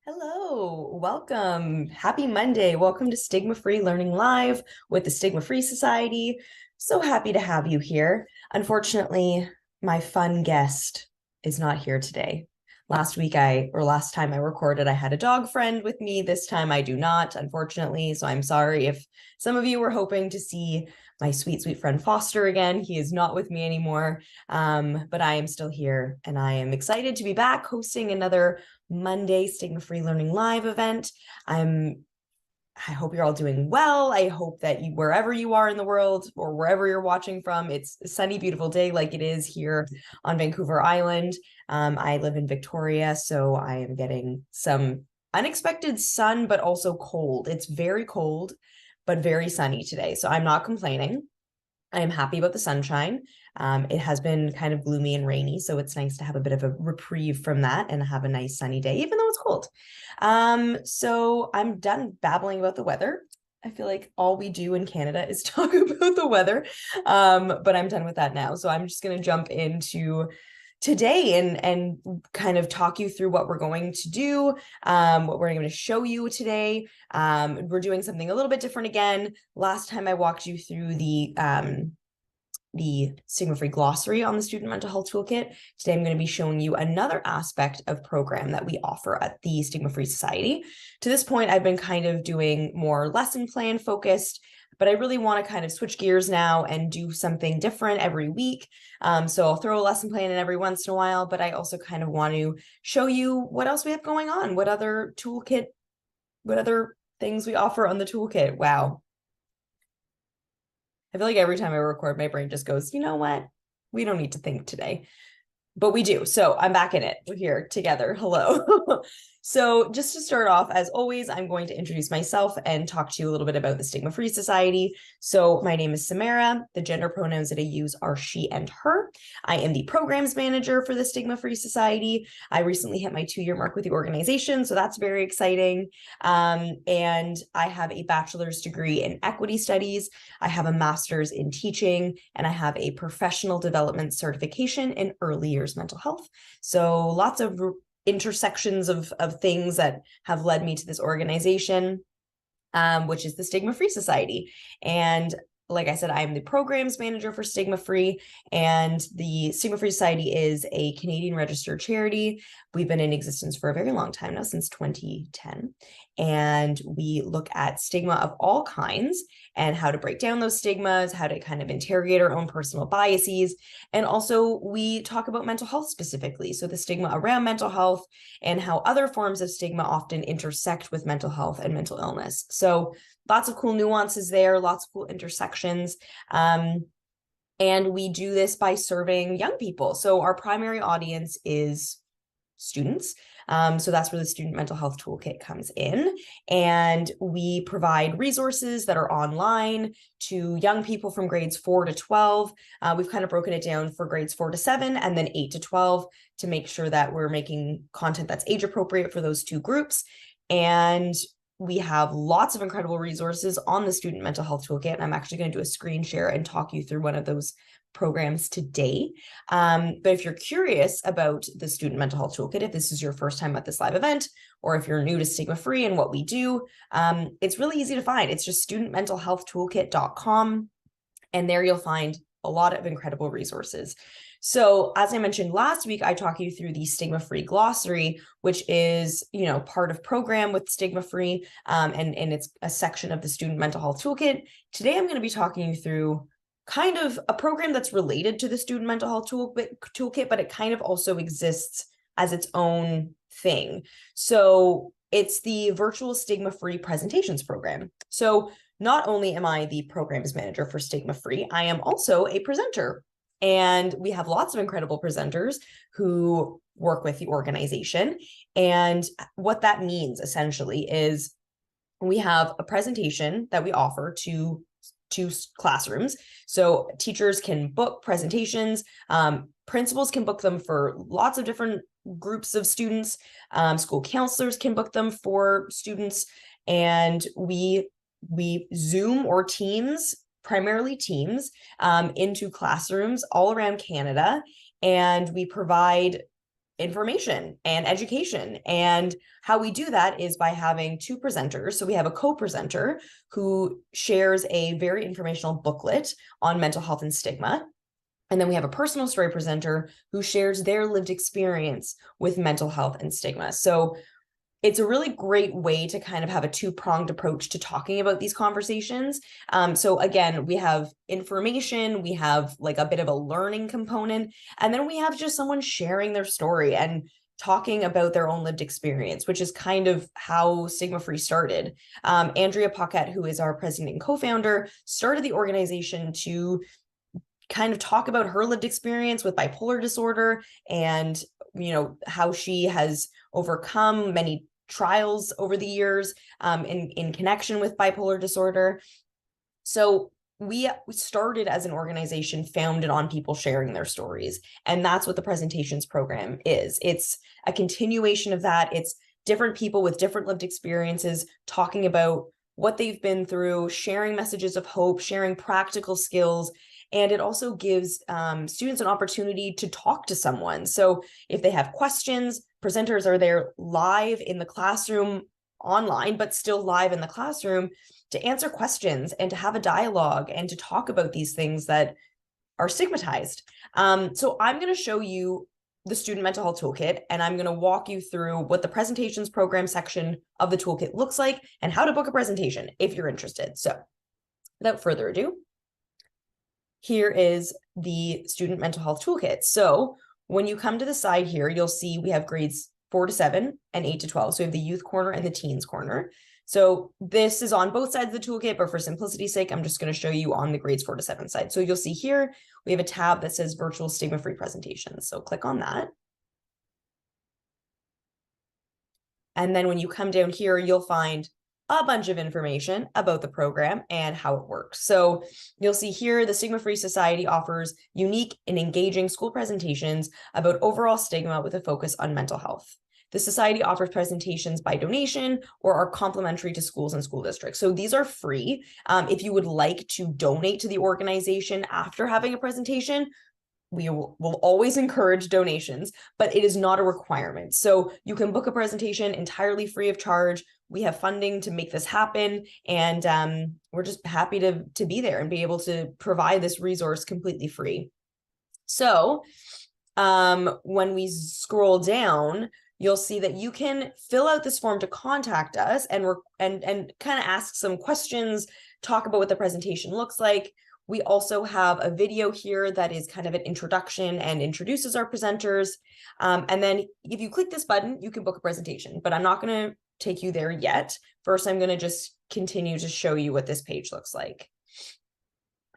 Hello, welcome. Happy Monday. Welcome to Stigma-Free Learning Live with the Stigma-Free Society. So happy to have you here. Unfortunately, my fun guest is not here today. Last time I recorded, I had a dog friend with me. This time I do not, unfortunately. So I'm sorry if some of you were hoping to see my sweet, sweet friend Foster again. He is not with me anymore, but I am still here and I am excited to be back hosting another Monday Stigma-Free Learning Live event. I hope you're all doing well. I hope that wherever you are in the world or wherever you're watching from, it's a sunny, beautiful day like it is here on Vancouver Island. I live in Victoria, so I am getting some unexpected sun, but also cold. It's very cold, but very sunny today. So I'm not complaining. I am happy about the sunshine. It has been kind of gloomy and rainy, so it's nice to have a bit of a reprieve from that and have a nice sunny day, even though it's cold. So I'm done babbling about the weather. I feel like all we do in Canada is talk about the weather, but I'm done with that now. So I'm just going to jump into today and kind of talk you through what we're going to do, what we're going to show you today. We're doing something a little bit different again. Last time I walked you through the Stigma-Free glossary on the Student Mental Health Toolkit. Today, I'm going to be showing you another aspect of program that we offer at the Stigma-Free Society. To this point, I've been kind of doing more lesson plan focused, but I really want to kind of switch gears now and do something different every week. So I'll throw a lesson plan in every once in a while, but I also kind of want to show you what else we have going on, what other things we offer on the toolkit. Wow. I feel like every time I record, my brain just goes, you know what? We don't need to think today. But we do. So I'm back in it. We're here together. Hello. So just to start off, as always, I'm going to introduce myself and talk to you a little bit about the Stigma-Free Society. So my name is Samara. The gender pronouns that I use are she and her. I am the programs manager for the Stigma-Free Society. I recently hit my 2-year mark with the organization, so that's very exciting. And I have a bachelor's degree in equity studies. I have a master's in teaching, and I have a professional development certification in early years mental health. So lots of intersections of things that have led me to this organization, which is the Stigma-Free Society. And like I said, I'm the programs manager for Stigma-Free, and the Stigma-Free Society is a Canadian registered charity. We've been in existence for a very long time now, since 2010, and we look at stigma of all kinds and how to break down those stigmas, how to kind of interrogate our own personal biases, and also we talk about mental health specifically, so the stigma around mental health and how other forms of stigma often intersect with mental health and mental illness. So lots of cool nuances there, lots of cool intersections. And we do this by serving young people. So our primary audience is students. So that's where the Student Mental Health Toolkit comes in. And we provide resources that are online to young people from grades 4 to 12. We've kind of broken it down for grades 4 to 7 and then 8 to 12 to make sure that we're making content that's age appropriate for those two groups. And we have lots of incredible resources on the Student Mental Health Toolkit. And I'm actually going to do a screen share and talk you through one of those programs today. But if you're curious about the Student Mental Health Toolkit, if this is your first time at this live event, or if you're new to Stigma-Free and what we do, it's really easy to find. It's just studentmentalhealthtoolkit.com. And there you'll find a lot of incredible resources. So as I mentioned last week, I talked you through the Stigma-Free glossary, which is, part of program with Stigma-Free, and it's a section of the Student Mental Health Toolkit. Today, I'm going to be talking you through kind of a program that's related to the Student Mental Health Toolkit, but it kind of also exists as its own thing. So it's the Virtual Stigma-Free Presentations program. So not only am I the programs manager for Stigma-Free, I am also a presenter. And we have lots of incredible presenters who work with the organization. And what that means essentially is we have a presentation that we offer to classrooms. So teachers can book presentations, principals can book them for lots of different groups of students, school counselors can book them for students, and we Zoom or Teams, primarily Teams, into classrooms all around Canada, and we provide information and education. And how we do that is by having two presenters. So we have a co-presenter who shares a very informational booklet on mental health and stigma. And then we have a personal story presenter who shares their lived experience with mental health and stigma. So it's a really great way to kind of have a two-pronged approach to talking about these conversations. So again, we have information, we have like a bit of a learning component, and then we have just someone sharing their story and talking about their own lived experience, which is kind of how Stigma-Free started. Andrea Paquette, who is our president and co-founder, started the organization to kind of talk about her lived experience with bipolar disorder and, you know, how she has overcome many trials over the years in connection with bipolar disorder. So we started as an organization founded on people sharing their stories. And that's what the presentations program is. It's a continuation of that. It's different people with different lived experiences talking about what they've been through, sharing messages of hope, sharing practical skills. And it also gives students an opportunity to talk to someone. So if they have questions, presenters are there live in the classroom, online, but still live in the classroom to answer questions and to have a dialogue and to talk about these things that are stigmatized. So I'm going to show you the Student Mental Health Toolkit, and I'm going to walk you through what the presentations program section of the toolkit looks like and how to book a presentation if you're interested. So without further ado, here is the Student Mental Health Toolkit. So when you come to the side here, you'll see we have grades 4 to 7 and 8 to 12. So we have the youth corner and the teens corner. So this is on both sides of the toolkit, but for simplicity's sake, I'm just going to show you on the grades 4 to 7 side. So you'll see here, we have a tab that says Virtual Stigma-Free Presentations. So click on that. And then when you come down here, you'll find a bunch of information about the program and how it works. So you'll see here, the Stigma-Free Society offers unique and engaging school presentations about overall stigma with a focus on mental health. The Society offers presentations by donation or are complimentary to schools and school districts. So these are free. If you would like to donate to the organization after having a presentation, we will always encourage donations, but it is not a requirement. So you can book a presentation entirely free of charge. We have funding to make this happen, and we're just happy to be there and be able to provide this resource completely free. So when we scroll down, you'll see that you can fill out this form to contact us and kind of ask some questions, talk about what the presentation looks like. We also have a video here that is kind of an introduction and introduces our presenters. And then if you click this button, you can book a presentation, but I'm not going to take you there yet. First, I'm going to just continue to show you what this page looks like.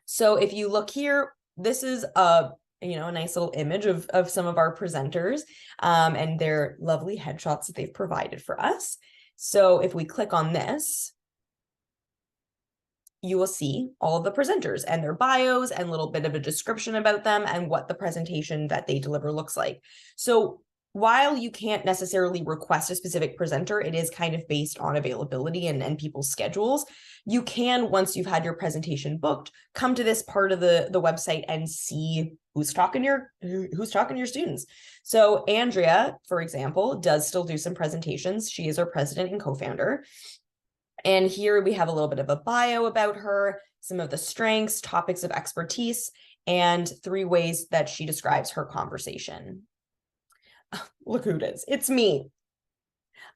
So if you look here, this is a nice little image of some of our presenters and their lovely headshots that they've provided for us. So if we click on this, you will see all of the presenters and their bios and a little bit of a description about them and what the presentation that they deliver looks like. So while you can't necessarily request a specific presenter, it is kind of based on availability and people's schedules. You can, once you've had your presentation booked, come to this part of the website and see who's talking to your students. So Andrea, for example, does still do some presentations. She is our president and co-founder. And here we have a little bit of a bio about her, some of the strengths, topics of expertise, and 3 ways that she describes her conversation. Look who it is. It's me.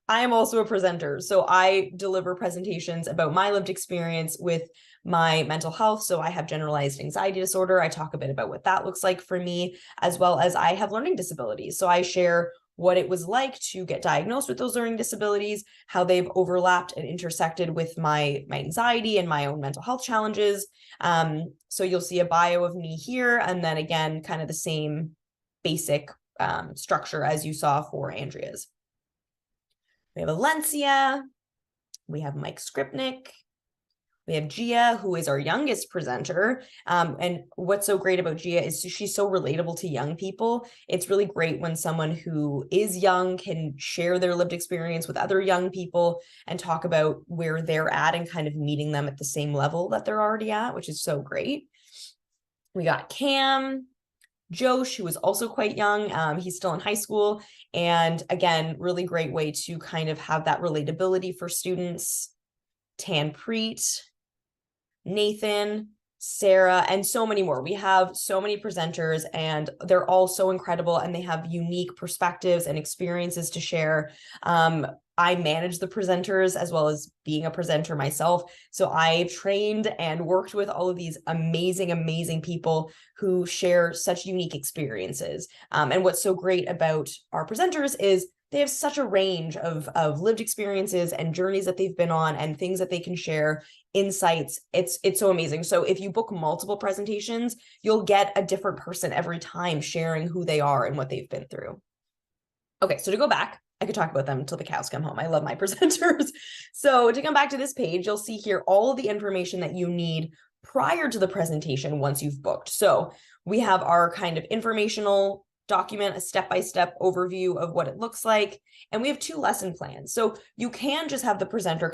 I am also a presenter. So I deliver presentations about my lived experience with my mental health. So I have generalized anxiety disorder. I talk a bit about what that looks like for me, as well as I have learning disabilities. So I share what it was like to get diagnosed with those learning disabilities, how they've overlapped and intersected with my anxiety and my own mental health challenges. So you'll see a bio of me here, and then again, kind of the same basic structure as you saw for Andrea's. We have Alencia, we have Mike Skripnik, we have Gia, who is our youngest presenter. And what's so great about Gia is she's so relatable to young people. It's really great when someone who is young can share their lived experience with other young people and talk about where they're at and kind of meeting them at the same level that they're already at, which is so great. We got Cam, Josh, who is also quite young. He's still in high school. And again, really great way to kind of have that relatability for students. Tanpreet, Nathan, Sarah, and so many more. We have so many presenters and they're all so incredible and they have unique perspectives and experiences to share. I manage the presenters as well as being a presenter myself. So I trained and worked with all of these amazing people who share such unique experiences. And what's so great about our presenters is they have such a range of lived experiences and journeys that they've been on and things that they can share, insights. It's so amazing. So if you book multiple presentations, you'll get a different person every time sharing who they are and what they've been through. Okay, so to go back, I could talk about them until the cows come home. I love my presenters. So to come back to this page, you'll see here all of the information that you need prior to the presentation once you've booked. So we have our kind of informational document, a step-by-step overview of what it looks like. And we have 2 lesson plans. So you can just have the presenters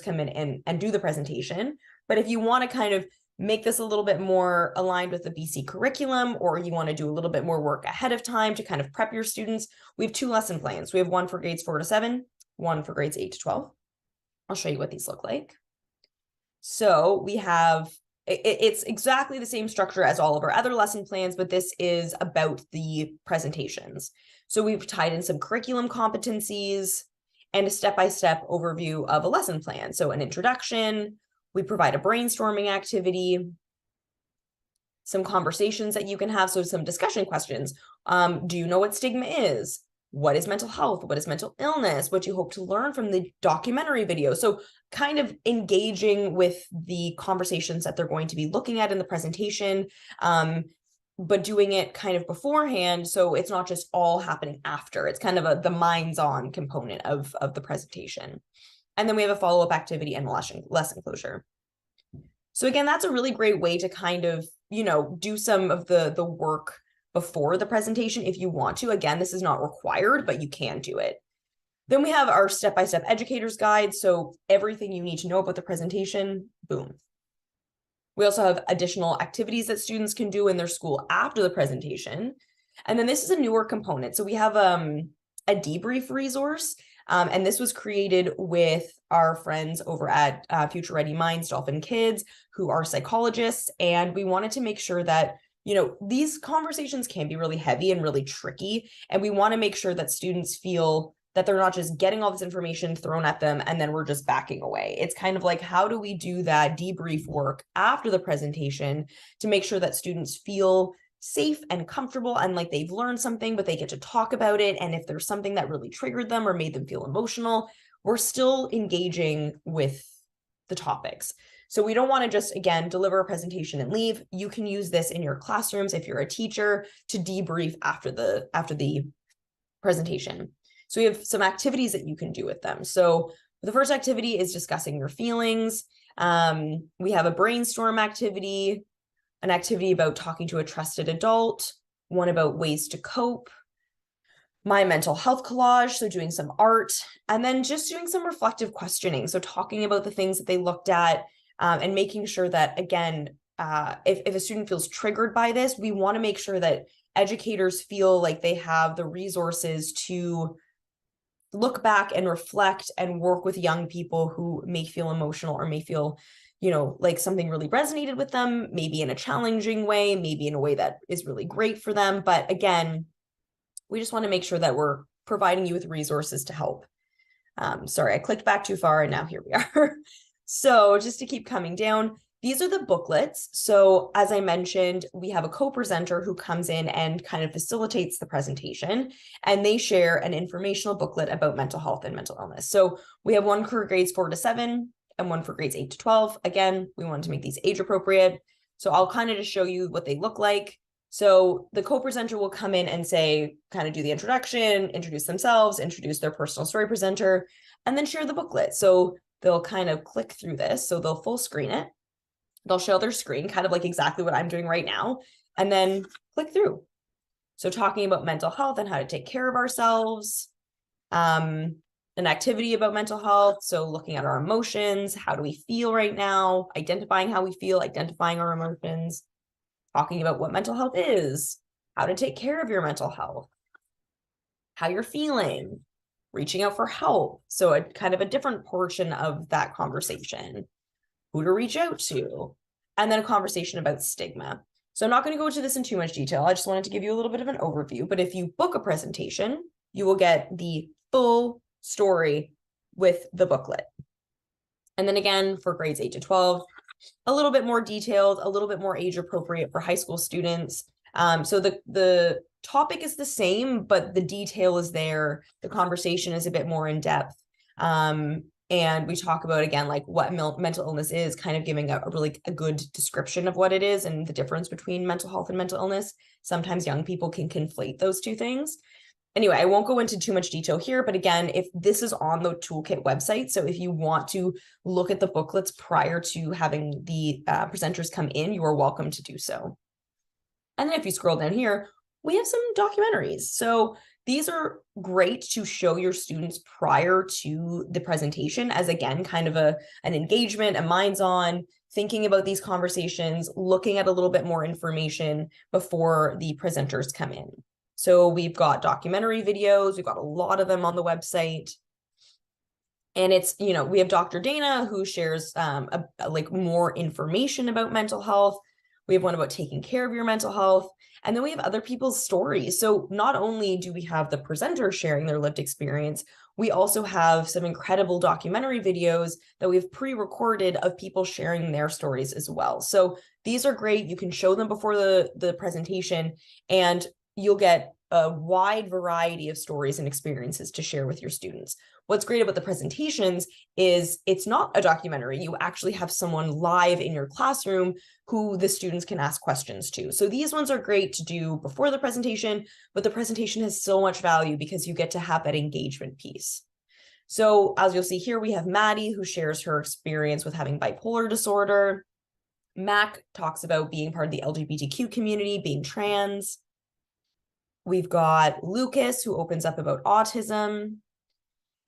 come in and do the presentation. But if you want to kind of make this a little bit more aligned with the BC curriculum, or you want to do a little bit more work ahead of time to kind of prep your students, we have 2 lesson plans. We have one for grades 4 to 7, one for grades 8 to 12. I'll show you what these look like. So we have, it's exactly the same structure as all of our other lesson plans, but this is about the presentations. So we've tied in some curriculum competencies and a step-by-step overview of a lesson plan. So an introduction, we provide a brainstorming activity, some conversations that you can have. So some discussion questions. Do you know what stigma is? What is mental health? What is mental illness? What do you hope to learn from the documentary video? So kind of engaging with the conversations that they're going to be looking at in the presentation, but doing it kind of beforehand. So it's not just all happening after. It's kind of the minds-on component of the presentation. And then we have a follow-up activity and lesson closure. So again, that's a really great way to kind of, do some of the work before the presentation if you want to. Again, this is not required, but you can do it. Then we have our step-by-step educator's guide. So everything you need to know about the presentation, boom. We also have additional activities that students can do in their school after the presentation. And then this is a newer component. So we have a debrief resource. And this was created with our friends over at Future Ready Minds, Dolphin Kids, who are psychologists. And we wanted to make sure that, these conversations can be really heavy and really tricky. And we want to make sure that students feel that they're not just getting all this information thrown at them and then we're just backing away. It's kind of like, how do we do that debrief work after the presentation to make sure that students feel safe and comfortable and like they've learned something, but they get to talk about it. And if there's something that really triggered them or made them feel emotional, we're still engaging with the topics. So we don't want to just, again, deliver a presentation and leave. You can use this in your classrooms if you're a teacher to debrief after the presentation. So we have some activities that you can do with them. So the first activity is discussing your feelings. We have a brainstorm activity, an activity about talking to a trusted adult, one about ways to cope, my mental health collage, so doing some art, and then just doing some reflective questioning. So talking about the things that they looked at and making sure that, again, if a student feels triggered by this, we want to make sure that educators feel like they have the resources to look back and reflect and work with young people who may feel emotional or may feel like something really resonated with them, maybe in a challenging way, maybe in a way that is really great for them. But again, we just want to make sure that we're providing you with resources to help. Sorry, I clicked back too far and now here we are. So just to keep coming down, these are the booklets. So as I mentioned, we have a co-presenter who comes in and kind of facilitates the presentation, and they share an informational booklet about mental health and mental illness. So we have one for grades 4 to 7 and one for grades 8 to 12. Again, we wanted to make these age appropriate. So I'll kind of just show you what they look like. So the co-presenter will come in and say, kind of do the introduction, introduce themselves, introduce their personal story presenter, and then share the booklet. So they'll kind of click through this. So they'll full screen it. They'll show their screen, kind of like exactly what I'm doing right now, and then click through. So talking about mental health and how to take care of ourselves, an activity about mental health. So looking at our emotions, how do we feel right now, identifying how we feel, identifying our emotions. talking about what mental health is, how to take care of your mental health, how you're feeling, reaching out for help. So a kind of a different portion of that conversation, who to reach out to, and then a conversation about stigma. So I'm not going to go into this in too much detail. I just wanted to give you a little bit of an overview, but if you book a presentation, you will get the full story with the booklet. And then again, for grades 8 to 12, a little bit more detailed, a little bit more age appropriate for high school students. So the topic is the same, but the detail is there. The conversation is a bit more in depth. And we talk about, again, like what mental illness is, kind of giving a really good description of what it is and the difference between mental health and mental illness. Sometimes young people can conflate those two things. Anyway, I won't go into too much detail here, but again, if this is on the Toolkit website, so if you want to look at the booklets prior to having the presenters come in, you are welcome to do so. And then if you scroll down here, we have some documentaries. So these are great to show your students prior to the presentation as, again, kind of an engagement, a minds-on, thinking about these conversations, looking at a little bit more information before the presenters come in. So we've got documentary videos, we've got a lot of them on the website. And it's, you know, we have Dr. Dana who shares like more information about mental health. We have one about taking care of your mental health. And then we have other people's stories. So not only do we have the presenter sharing their lived experience, we also have some incredible documentary videos that we've pre-recorded of people sharing their stories as well. So these are great. You can show them before the presentation, and you'll get a wide variety of stories and experiences to share with your students. What's great about the presentations is it's not a documentary. You actually have someone live in your classroom who the students can ask questions to. So these ones are great to do before the presentation, but the presentation has so much value because you get to have that engagement piece. So as you'll see here, we have Maddie who shares her experience with having bipolar disorder. Mac talks about being part of the LGBTQ community, being trans. We've got Lucas who opens up about autism,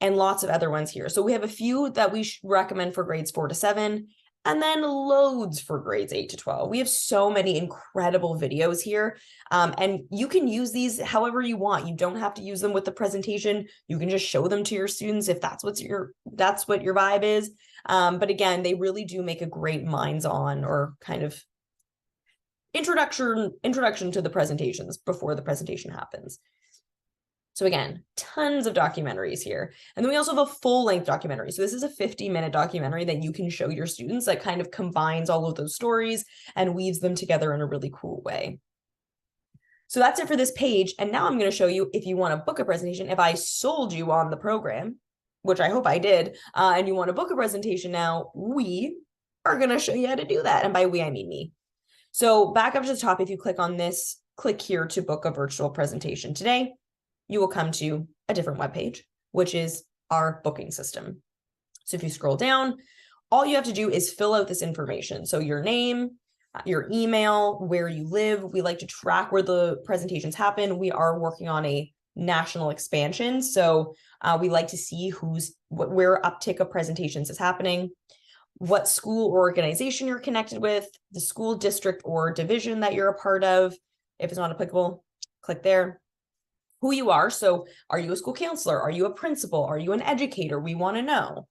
and lots of other ones here. So we have a few that we recommend for grades 4 to 7, and then loads for grades 8 to 12. We have so many incredible videos here, and you can use these however you want. You don't have to use them with the presentation. You can just show them to your students if that's what your vibe is. But again, they really do make a great minds-on or kind of introduction to the presentations before the presentation happens. So again, tons of documentaries here. And then we also have a full-length documentary. So this is a 50-minute documentary that you can show your students that kind of combines all of those stories and weaves them together in a really cool way. So that's it for this page. And now I'm going to show you, if you want to book a presentation, if I sold you on the program, which I hope I did, and you want to book a presentation now, we are going to show you how to do that. And by we, I mean me. So back up to the top, if you click on this, click here to book a virtual presentation today, you will come to a different web page, which is our booking system. So if you scroll down, all you have to do is fill out this information. So your name, your email, where you live. We like to track where the presentations happen. We are working on a national expansion. So we like to see where uptick of presentations is happening, what school or organization you're connected with, the school district or division that you're a part of. If it's not applicable, click there. Who you are. So are you a school counselor? Are you a principal? Are you an educator? We want to know.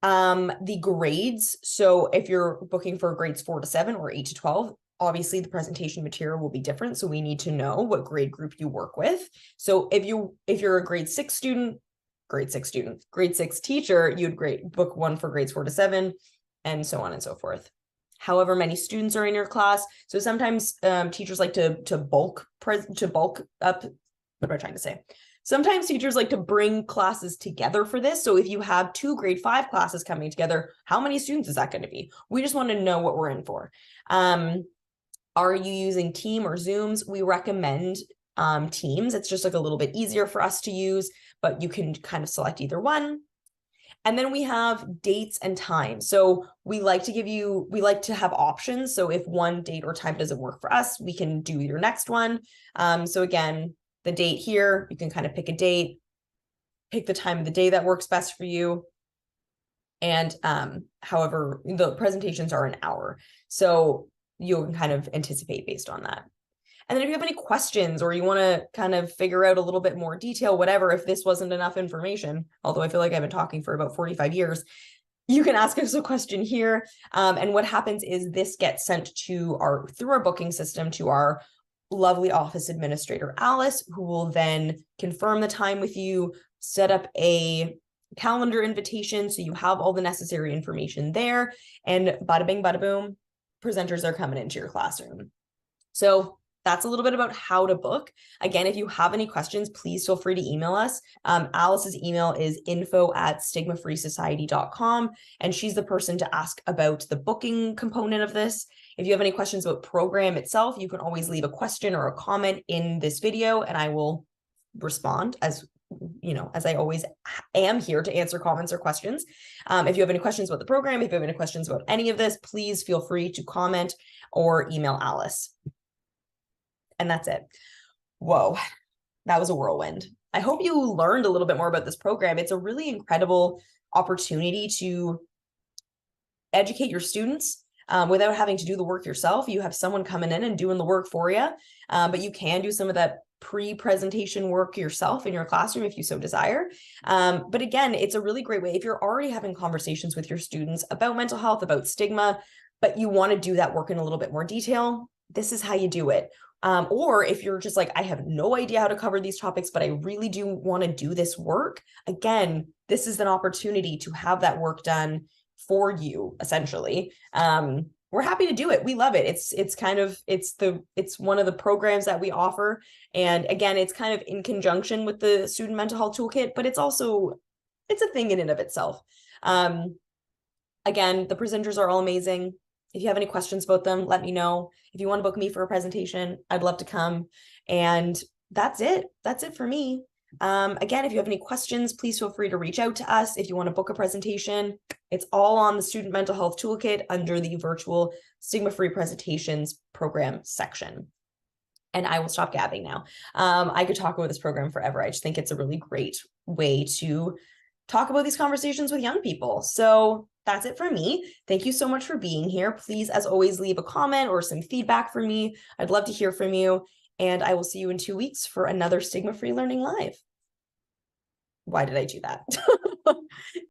The grades. So if you're booking for grades 4 to 7 or 8 to 12, obviously the presentation material will be different. So we need to know what grade group you work with. So if you're a grade 6 student, grade 6 teacher, you'd book one for grades 4 to 7, and so on and so forth. However many students are in your class. So sometimes teachers like to bulk up. What am I trying to say? Sometimes teachers like to bring classes together for this. So if you have 2 grade 5 classes coming together, how many students is that going to be? We just want to know what we're in for. Are you using Team or Zooms? We recommend Teams. It's just like a little bit easier for us to use, but you can kind of select either one. And then we have dates and times. So we like to have options. So if one date or time doesn't work for us, we can do your next one. So again, the date here, you can kind of pick a date, pick the time of the day that works best for you. And however, the presentations are an hour. So you can kind of anticipate based on that. And then if you have any questions or you want to kind of figure out a little bit more detail, whatever, if this wasn't enough information, although I feel like I've been talking for about 45 years, you can ask us a question here. And what happens is this gets sent to through our booking system to our lovely office administrator, Alice, who will then confirm the time with you, set up a calendar invitation so you have all the necessary information there, and bada bing, bada boom, presenters are coming into your classroom. So that's a little bit about how to book. Again, if you have any questions, please feel free to email us. Alice's email is info@stigmafreesociety.com, and she's the person to ask about the booking component of this. If you have any questions about program itself, you can always leave a question or a comment in this video, and I will respond as I always am here to answer comments or questions. If you have any questions about the program, if you have any questions about any of this, please feel free to comment or email Alice. And that's it. Whoa, that was a whirlwind. I hope you learned a little bit more about this program. It's a really incredible opportunity to educate your students without having to do the work yourself. You have someone coming in and doing the work for you, but you can do some of that pre-presentation work yourself in your classroom if you so desire. But again, it's a really great way if you're already having conversations with your students about mental health, about stigma, but you want to do that work in a little bit more detail. This is how you do it. Or if you're just like, I have no idea how to cover these topics, but I really do want to do this work. Again, this is an opportunity to have that work done for you, essentially. We're happy to do it. We love it. It's one of the programs that we offer. And again, it's kind of in conjunction with the Student Mental Health Toolkit, but it's a thing in and of itself. Again, the presenters are all amazing. If you have any questions about them, let me know. If you want to book me for a presentation, I'd love to come. And that's it. That's it for me. Again, if you have any questions, please feel free to reach out to us. If you want to book a presentation, it's all on the Student Mental Health Toolkit under the Virtual Stigma-Free Presentations program section. And I will stop gabbing now. I could talk about this program forever. I just think it's a really great way to talk about these conversations with young people. So that's it for me. Thank you so much for being here. Please, as always, leave a comment or some feedback for me. I'd love to hear from you. And I will see you in 2 weeks for another Stigma-Free Learning Live. Why did I do that?